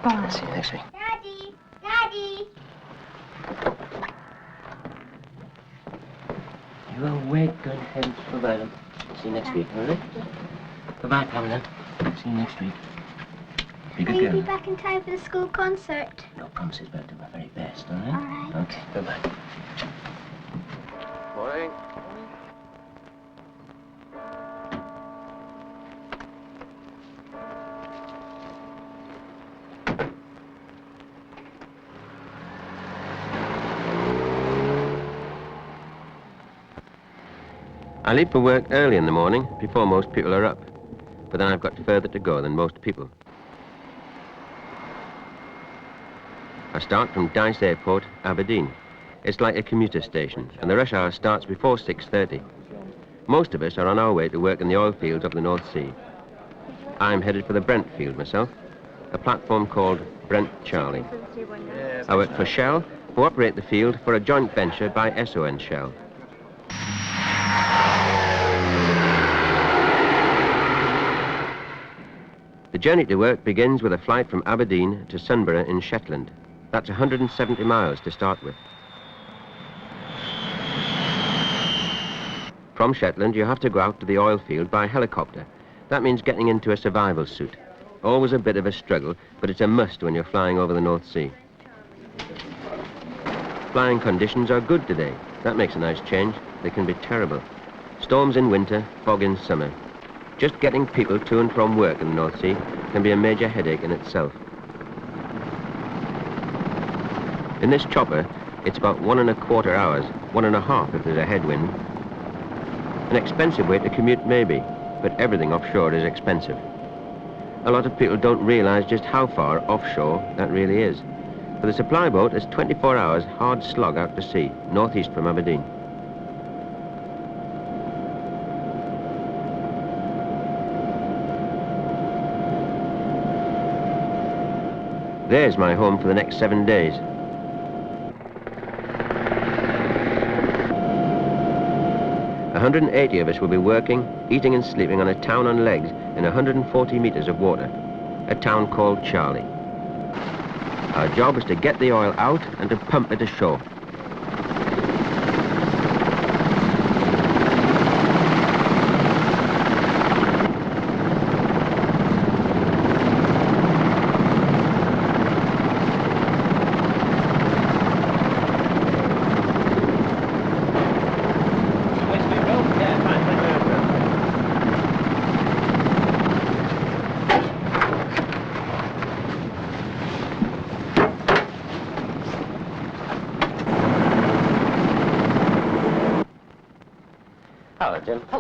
Bye. See you next week. Daddy! Daddy! You awake, good heavens, bye-bye then. See you next week, all right? Bye-bye, Pamela. See you next week. Be good Will you girl. be back in time for the school concert? No promises, but I'll do my very best, all right? All right. Okay, bye-bye. Morning. I leave for work early in the morning, before most people are up. But then I've got further to go than most people. I start from Dice Airport, Aberdeen. It's like a commuter station, and the rush hour starts before 6:30. Most of us are on our way to work in the oil fields of the North Sea. I'm headed for the Brent field myself, a platform called Brent Charlie. I work for Shell, who operate the field for a joint venture by Esso and Shell. The journey to work begins with a flight from Aberdeen to Sunbury in Shetland. That's 170 miles to start with. From Shetland, you have to go out to the oil field by helicopter. That means getting into a survival suit. Always a bit of a struggle, but it's a must when you're flying over the North Sea. Flying conditions are good today. That makes a nice change. They can be terrible. Storms in winter, fog in summer. Just getting people to and from work in the North Sea can be a major headache in itself. In this chopper, it's about 1¼ hours, 1½ if there's a headwind. An expensive way to commute maybe, but everything offshore is expensive. A lot of people don't realize just how far offshore that really is. For the supply boat, it's 24 hours hard slog out to sea, northeast from Aberdeen. There's my home for the next 7 days. A 180 of us will be working, eating and sleeping on a town on legs in 140 meters of water, a town called Charlie. Our job is to get the oil out and to pump it ashore.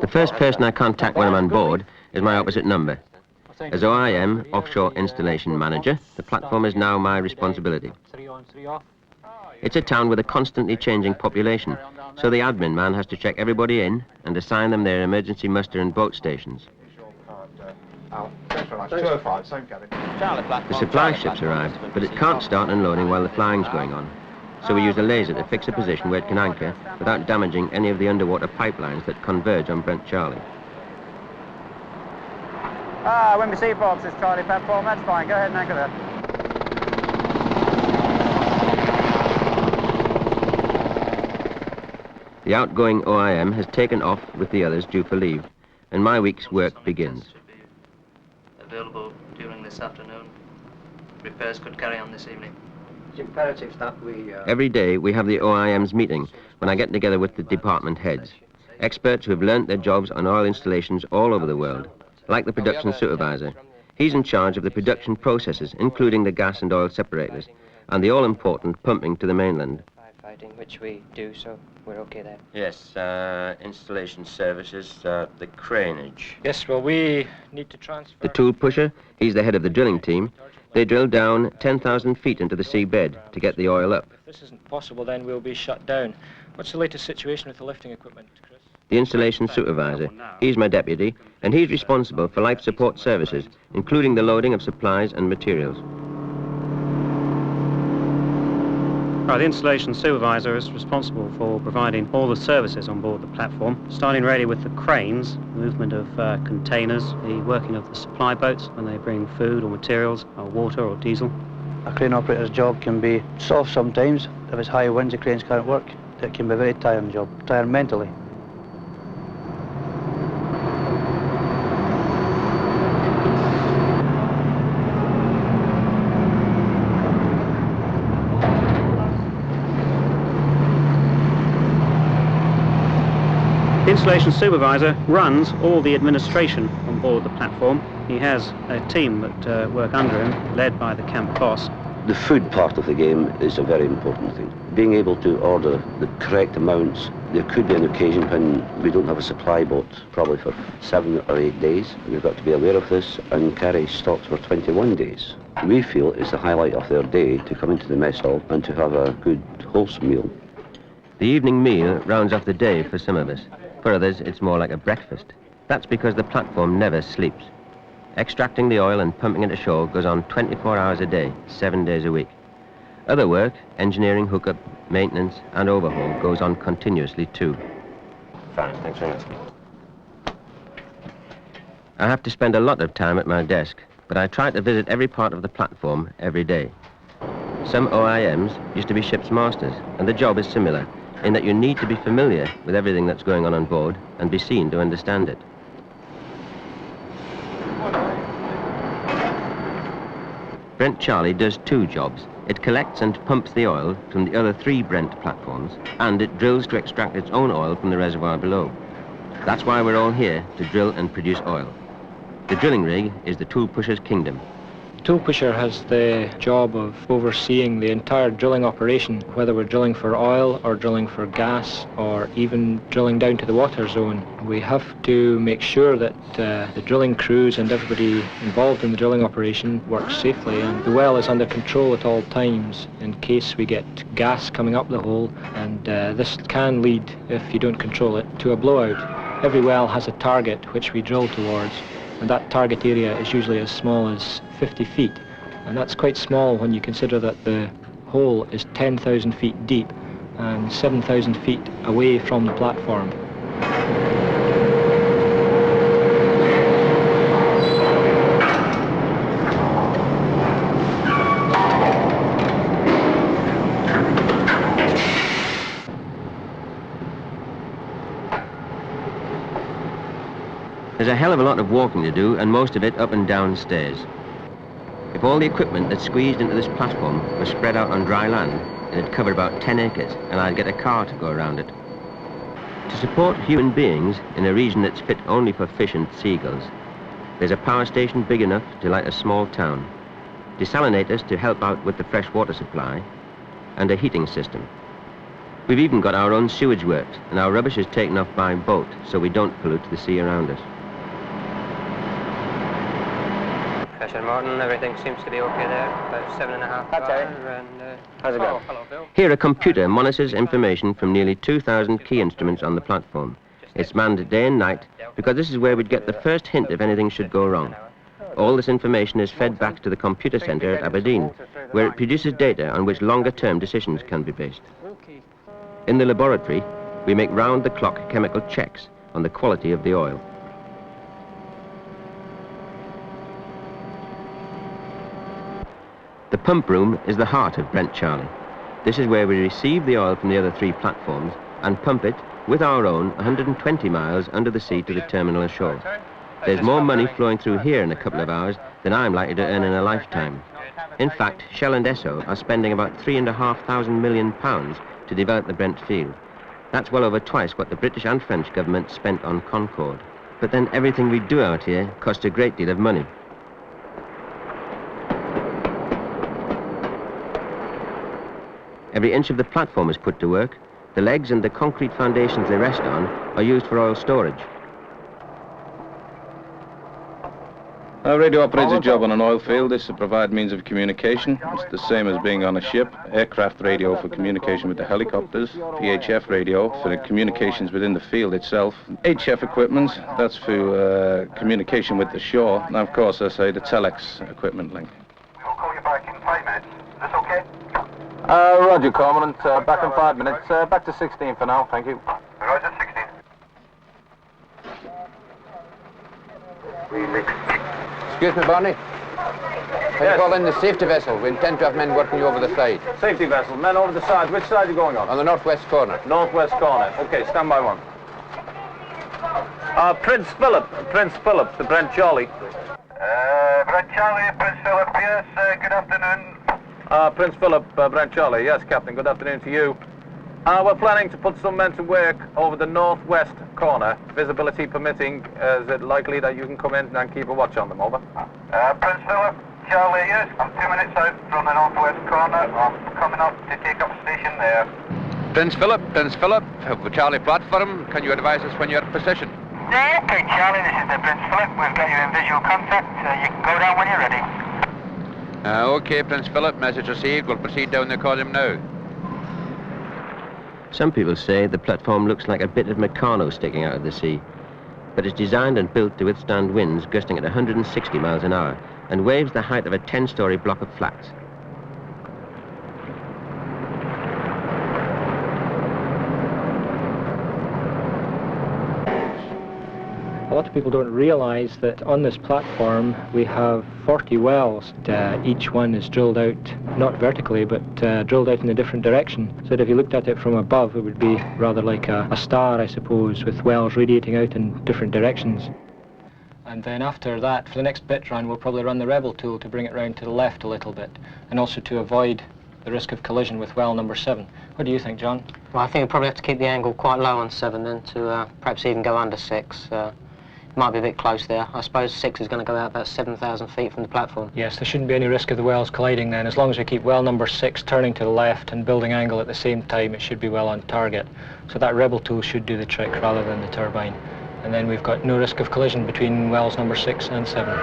The first person I contact when I'm on board is my opposite number. As OIM, Offshore Installation Manager, the platform is now my responsibility. It's a town with a constantly changing population, so the admin man has to check everybody in and assign them their emergency muster and boat stations. The supply ship's arrived, but it can't start unloading while the flying's going on. So we use a laser to fix a position where it can anchor without damaging any of the underwater pipelines that converge on Brent Charlie. When we see Bob's, it's Charlie platform, that's fine. Go ahead and anchor there. The outgoing OIM has taken off with the others due for leave, and my week's work begins. Available during this afternoon. Repairs could carry on this evening. It's imperative that we... Every day we have the OIM's meeting when I get together with the department heads, experts who have learnt their jobs on oil installations all over the world, like the production supervisor. He's in charge of the production processes, including the gas and oil separators, and the all-important pumping to the mainland. Firefighting, which we do, so we're okay there. Yes, installation services, the craneage. Yes, well, we need to transfer... The tool pusher, he's the head of the drilling team. They drill down 10,000 feet into the seabed to get the oil up. If this isn't possible, then we'll be shut down. What's the latest situation with the lifting equipment, Chris? The installation supervisor, he's my deputy, and he's responsible for life support services, including the loading of supplies and materials. The installation supervisor is responsible for providing all the services on board the platform, starting really with the cranes, movement of containers, the working of the supply boats when they bring food or materials, or water or diesel, A crane operator's job can be soft sometimes. If it's high winds, the cranes can't work. It can be a very tiring job, tiring mentally. The installation supervisor runs all the administration on board the platform. He has a team that work under him, led by the camp boss. The food part of the game is a very important thing. Being able to order the correct amounts. There could be an occasion when we don't have a supply boat, probably for 7 or 8 days. We've got to be aware of this and carry stocks for 21 days. We feel it's the highlight of their day to come into the mess hall and to have a good, wholesome meal. The evening meal rounds off the day for some of us. For others, it's more like a breakfast. That's because the platform never sleeps. Extracting the oil and pumping it ashore goes on 24 hours a day, 7 days a week. Other work, engineering, hookup, maintenance, and overhaul goes on continuously too. Fine, thanks very much. I have to spend a lot of time at my desk, but I try to visit every part of the platform every day. Some OIMs used to be ship's masters, and the job is similar, in that you need to be familiar with everything that's going on board and be seen to understand it. Brent Charlie does 2 jobs. It collects and pumps the oil from the other 3 Brent platforms, and it drills to extract its own oil from the reservoir below. That's why we're all here, to drill and produce oil. The drilling rig is the tool pusher's kingdom. The tool pusher has the job of overseeing the entire drilling operation, whether we're drilling for oil or drilling for gas or even drilling down to the water zone. We have to make sure that the drilling crews and everybody involved in the drilling operation works safely, and the well is under control at all times in case we get gas coming up the hole, and this can lead, if you don't control it, to a blowout. Every well has a target which we drill towards, and that target area is usually as small as 50 feet. And that's quite small when you consider that the hole is 10,000 feet deep and 7,000 feet away from the platform. There's a hell of a lot of walking to do, and most of it up and down stairs. If all the equipment that's squeezed into this platform was spread out on dry land, it'd cover about 10 acres, and I'd get a car to go around it. To support human beings in a region that's fit only for fish and seagulls, there's a power station big enough to light a small town, desalinators to help out with the fresh water supply, and a heating system. We've even got our own sewage works, and our rubbish is taken off by boat, so we don't pollute the sea around us. Professor Martin, everything seems to be okay there. About 7.5 bar, and how's it going? Hello, Bill. Here, a computer monitors information from nearly 2,000 key instruments on the platform. It's manned day and night, because this is where we'd get the first hint if anything should go wrong. All this information is fed back to the computer centre at Aberdeen, where it produces data on which longer-term decisions can be based. In the laboratory, we make round-the-clock chemical checks on the quality of the oil. The pump room is the heart of Brent Charlie. This is where we receive the oil from the other 3 platforms and pump it with our own 120 miles under the sea to the terminal ashore. There's more money flowing through here in a couple of hours than I'm likely to earn in a lifetime. In fact, Shell and Esso are spending about £3,500 million to develop the Brent field. That's well over twice what the British and French government spent on Concord. But then everything we do out here costs a great deal of money. Every inch of the platform is put to work. The legs and the concrete foundations they rest on are used for oil storage. A radio operator's job on an oil field is to provide means of communication. It's the same as being on a ship. Aircraft radio for communication with the helicopters, VHF radio for the communications within the field itself, HF equipment, that's for communication with the shore, and of course, I say, the telex equipment link. We'll call you back in 5 minutes. Is this okay? Roger, Cormorant. Back in 5 minutes. Back to 16 for now, thank you. Roger, 16. Excuse me, Barney. Can you call in the safety vessel? We intend to have men working you over the side. Safety vessel, men over the side. Which side are you going on? On the northwest corner. Northwest corner. Okay, stand by one. Prince Philip, the Brent Charlie. Brent Charlie, Prince Philip, yes, good afternoon. Prince Philip, Brent Charlie. Yes, Captain, good afternoon to you. We're planning to put some men to work over the northwest corner, visibility permitting. Is it likely that you can come in and keep a watch on them, over? Prince Philip, Charlie, yes, I'm 2 minutes out from the northwest corner. I'm coming up to take up station there. Prince Philip, have the Charlie platform. Can you advise us when you're in position? Okay, Charlie, this is the Prince Philip. We've got you in visual contact. You can go down when you're ready. Okay, Prince Philip, message received. We'll proceed down the column now. Some people say the platform looks like a bit of Meccano sticking out of the sea, but it's designed and built to withstand winds gusting at 160 miles an hour and waves the height of a 10-story block of flats. A lot of people don't realise that on this platform we have 40 wells. Each one is drilled out, not vertically, but drilled out in a different direction. So that if you looked at it from above, it would be rather like a star, I suppose, with wells radiating out in different directions. And then after that, for the next bit run, we'll probably run the Rebel tool to bring it round to the left a little bit, and also to avoid the risk of collision with well number 7. What do you think, John? Well, I think we'll probably have to keep the angle quite low on 7 then to perhaps even go under 6. Might be a bit close there. I suppose 6 is going to go out about 7,000 feet from the platform. Yes, there shouldn't be any risk of the wells colliding then. As long as we keep well number 6 turning to the left and building angle at the same time, it should be well on target. So that Rebel tool should do the trick rather than the turbine. And then we've got no risk of collision between wells number 6 and 7.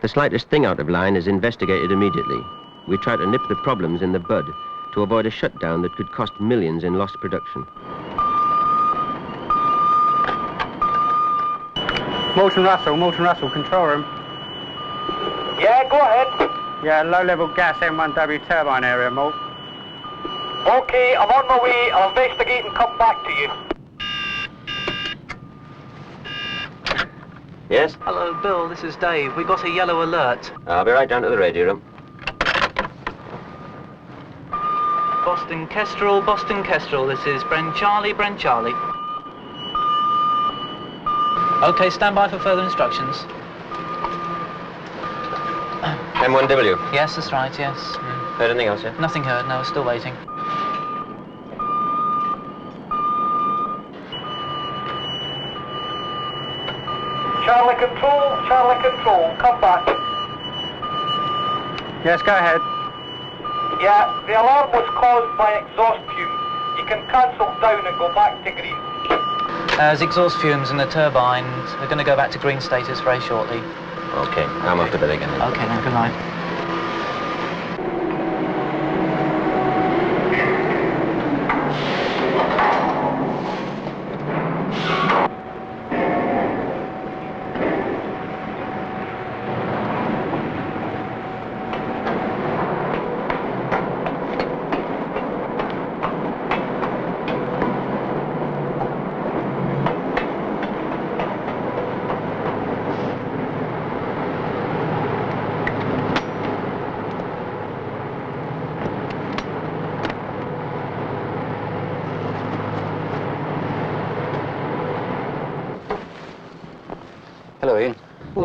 The slightest thing out of line is investigated immediately. We try to nip the problems in the bud to avoid a shutdown that could cost millions in lost production. Moulton Russell, control room. Yeah, go ahead. Yeah, low-level gas M1W turbine area, Molt. Okay, I'm on my way. I'll investigate and come back to you. Yes? Hello, Bill, this is Dave. We got a yellow alert. I'll be right down to the radio room. Boston Kestrel, this is Brent Charlie. Okay, stand by for further instructions. M1W. Yes, that's right, yes. Heard anything else yet? Nothing heard, no, still waiting. Charlie Control, come back. Yes, go ahead. Yeah, the alarm was caused by exhaust fumes. You can cancel down and go back to green. As exhaust fumes in the turbine, we're going to go back to green status very shortly. Okay, I'm off to bed again then. Okay then, good night. Hello, Ian.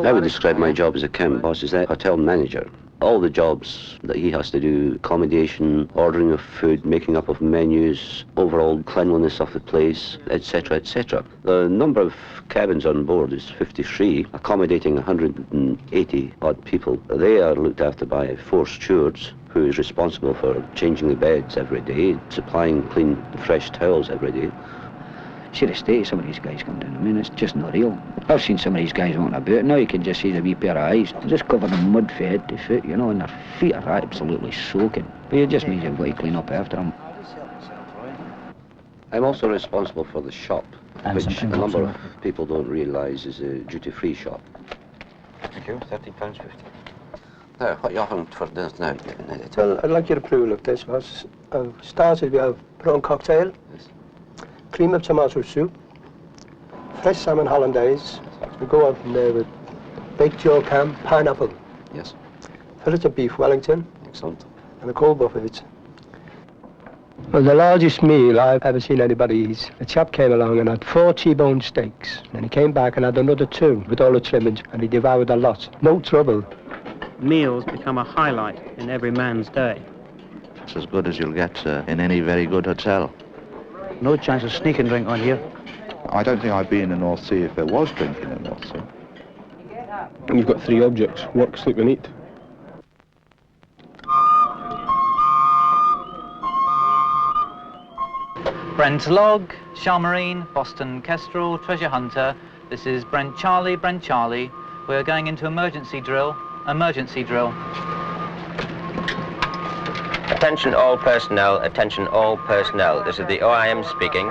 I would describe my job as a camp boss as a hotel manager. All the jobs that he has to do, accommodation, ordering of food, making up of menus, overall cleanliness of the place, etc., etc. The number of cabins on board is 53, accommodating 180 odd people. They are looked after by 4 stewards, who is responsible for changing the beds every day, supplying clean, fresh towels every day. See the state some of these guys come down. I mean, it's just not real. I've seen some of these guys on a boat. Now you can just see the wee pair of eyes. They're just covered in mud from head to foot, you know, and their feet are absolutely soaking. But it just means you've got to clean up after them. I'm also responsible for the shop, which a number of people don't realise is a duty-free shop. Thank you, £13.50. What are you offering for dinner now? Well, I'd like you to approve of this. I've started, we have prawn cocktail, Yes. cream of tomato soup, fresh salmon hollandaise. We go out from there with baked York ham, pineapple. Yes. Fillet of beef Wellington. Excellent. And a cold buffet. Well, the largest meal I've ever seen anybody eat. A chap came along and had 4 T-bone steaks. And he came back and had another 2 with all the trimmings, and he devoured a lot. No trouble. Meals become a highlight in every man's day. It's as good as you'll get in any very good hotel. No chance of sneaking drink on here. I don't think I'd be in the North Sea if there was drinking in the North Sea. You've got 3 objects: work, sleep and eat. Brent Log, Charmarine, Boston Kestrel, Treasure Hunter. This is Brent Charlie, Brent Charlie. We're going into emergency drill, emergency drill. Attention all personnel, attention all personnel. This is the OIM speaking.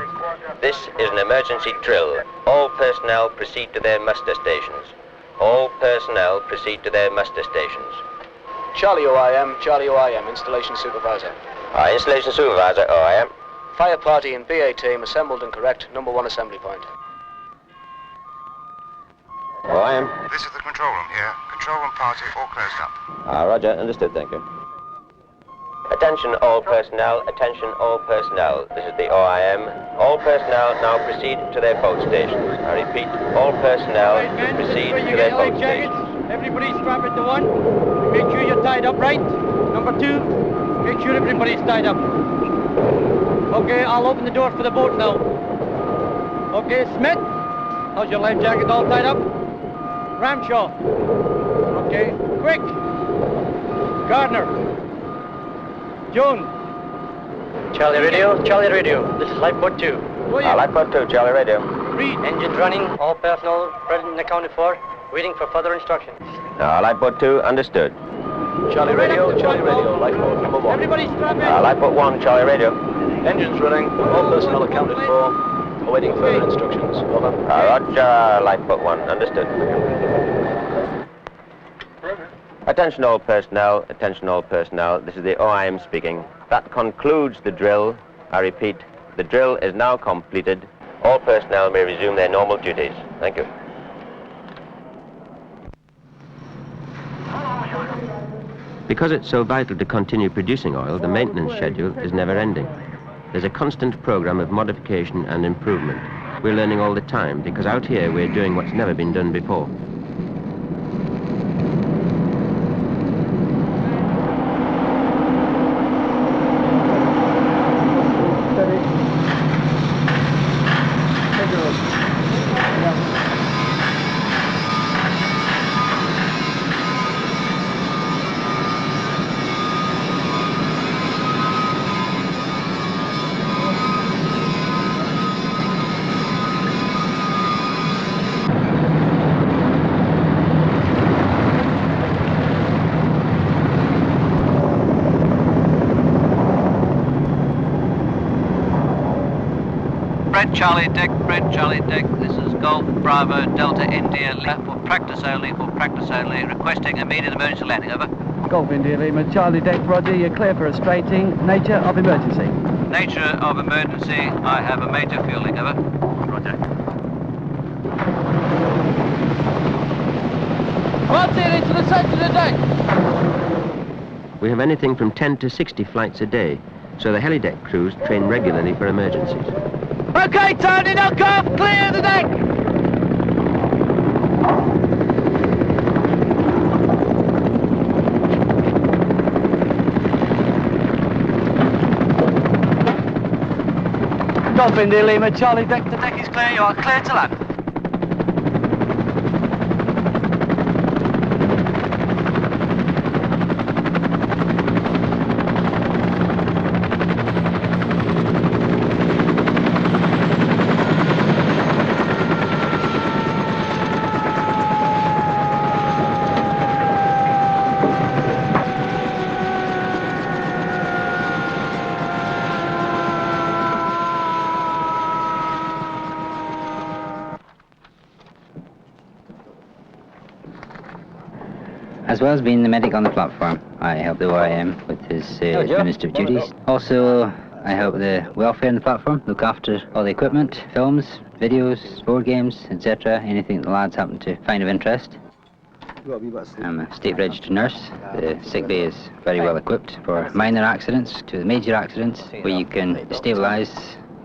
This is an emergency drill. All personnel proceed to their muster stations. All personnel proceed to their muster stations. Charlie OIM, installation supervisor. Installation supervisor, OIM. Fire party and BA team assembled and correct, number 1 assembly point. OIM. This is the control room here. Control room party all closed up. Roger, understood, thank you. Attention all personnel, attention all personnel. This is the OIM. All personnel now proceed to their boat stations. I repeat, all personnel proceed to their boat stations. Everybody strap into 1. Make sure you're tied up right. Number 2, make sure everybody's tied up. Okay, I'll open the door for the boat now. Okay, Smith, how's your life jacket all tied up? Ramshaw. Okay, quick. Gardner. Jones. Charlie Radio, this is Lifeboat 2. Lifeboat 2, Charlie Radio. Read. Engines running, all personnel present and accounted for, waiting for further instructions. Lifeboat 2, understood. Charlie Radio, lifeboat number 1. Everybody strap in. Lifeboat 1, Charlie Radio. Engines running, all personnel accounted for, awaiting further instructions. Over. Roger, Lifeboat 1, understood. Attention all personnel, attention all personnel. This is the OIM speaking. That concludes the drill. I repeat, the drill is now completed. All personnel may resume their normal duties. Thank you. Because it's so vital to continue producing oil, the maintenance schedule is never ending. There's a constant program of modification and improvement. We're learning all the time because out here we're doing what's never been done before. Brent Charlie Deck, this is Golf Bravo Delta India for practice only, requesting immediate emergency landing, over. Golf India Lima, Charlie Deck, Roger, you're clear for a straighting. Nature of emergency. Nature of emergency, I have a major fueling, over. Roger. What's it into the center of the deck? We have anything from 10 to 60 flights a day, so the helideck crews train regularly for emergencies. Okay, Tony, knock off, clear the deck! Golf India Lima, Charlie Deck, the deck is clear, you are clear to land. As well as being the medic on the platform, I help the OIM with his administrative duties. Also, I help the welfare on the platform, look after all the equipment, films, videos, board games, etc. Anything the lads happen to find of interest. I'm a state registered nurse. The sick bay is very well equipped for minor accidents to the major accidents, where you can stabilise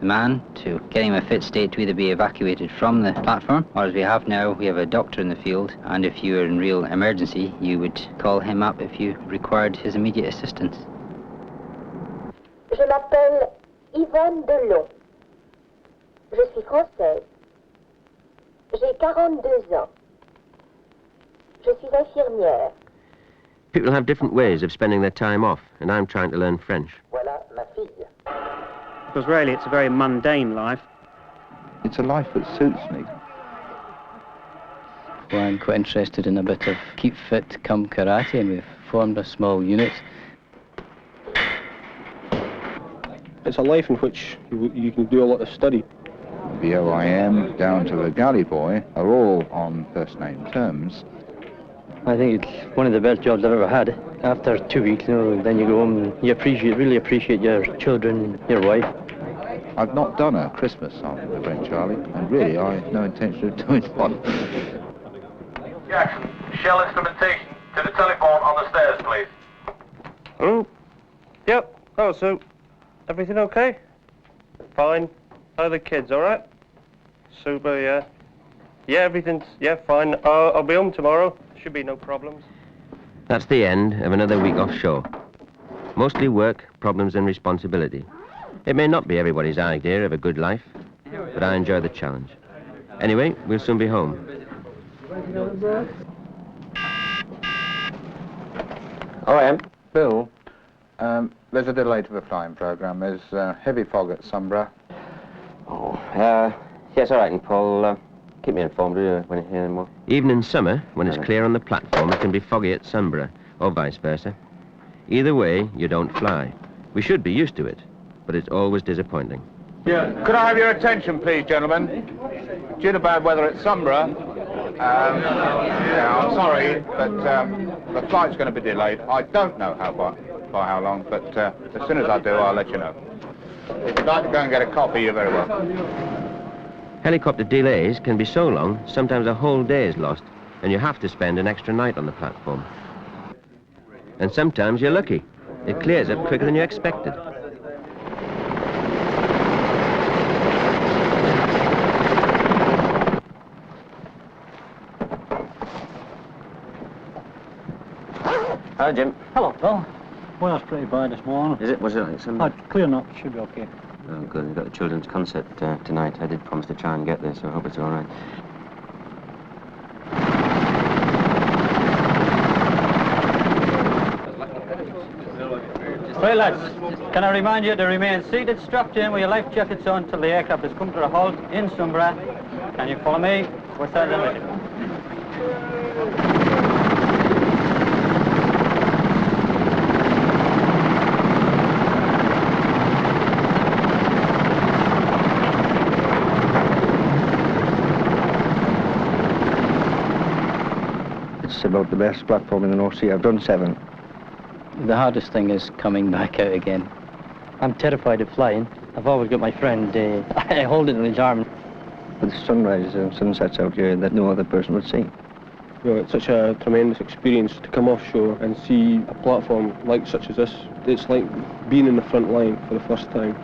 the man to get him in a fit state to either be evacuated from the platform, or as we have now, we have a doctor in the field, and if you are in real emergency, you would call him up if you required his immediate assistance. Je m'appelle Yvonne Delon. Je suis française. J'ai 42 ans. Je suis infirmière. People have different ways of spending their time off, and I'm trying to learn French. Voilà ma fille. Because really it's a very mundane life. It's a life that suits me. Well, I'm quite interested in a bit of keep fit come karate, and we've formed a small unit. It's a life in which you can do a lot of study. The OIM down to the galley boy are all on first name terms. I think it's one of the best jobs I've ever had. After 2 weeks, then you go home and you really appreciate your children, your wife. I've not done a Christmas on the Brent Charlie, and really I have no intention of doing one. Jackson, shell instrumentation to the telephone on the stairs, please. Oh, yep. Oh, so everything okay? Fine. How are the kids, all right? Super, yeah. Yeah, everything's, fine. I'll be home tomorrow. Should be no problems. That's the end of another week offshore. Mostly work, problems and responsibility. It may not be everybody's idea of a good life, but I enjoy the challenge. Anyway, we'll soon be home. OIM. Bill, there's a delay to the flying programme. There's heavy fog at Sunborough. Yes, all right, and Paul, keep me informed when you hear any more. Even in summer, when it's clear on the platform, it can be foggy at Sunborough, or vice versa. Either way, you don't fly. We should be used to it, but it's always disappointing. Yeah. Could I have your attention, please, gentlemen? Due to bad weather at Sunborough, I'm sorry, but the flight's going to be delayed. I don't know by how long, but as soon as I do, I'll let you know. If you'd like to go and get a coffee, you're very welcome. Helicopter delays can be so long, sometimes a whole day is lost, and you have to spend an extra night on the platform. And sometimes you're lucky. It clears up quicker than you expected. Hello, Jim. Hello, Phil. Well, that's pretty bad this morning. Is it? Was it like Sunday? Clear enough. Should be okay. Oh, good. We've got the children's concert tonight. I did promise to try and get there, so I hope it's all right. Right, lads. Can I remind you to remain seated, strapped in with your life jackets on till the aircraft has come to a halt in Sunborough. Can you follow me? We're starting the mission. It's about the best platform in the North Sea. I've done 7. The hardest thing is coming back out again. I'm terrified of flying. I've always got my friend, I hold it in his arm. With sunrise and sunsets out here that no other person would see. It's such a tremendous experience to come offshore and see a platform like such as this. It's like being in the front line for the first time.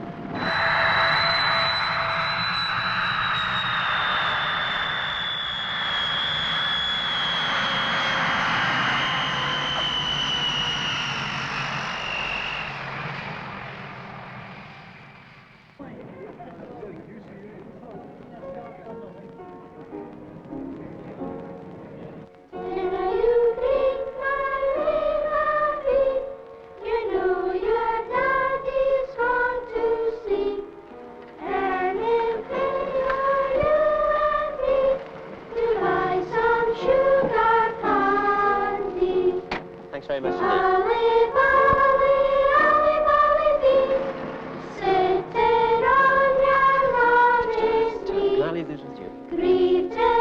Thanks very much indeed. Can I leave this with you?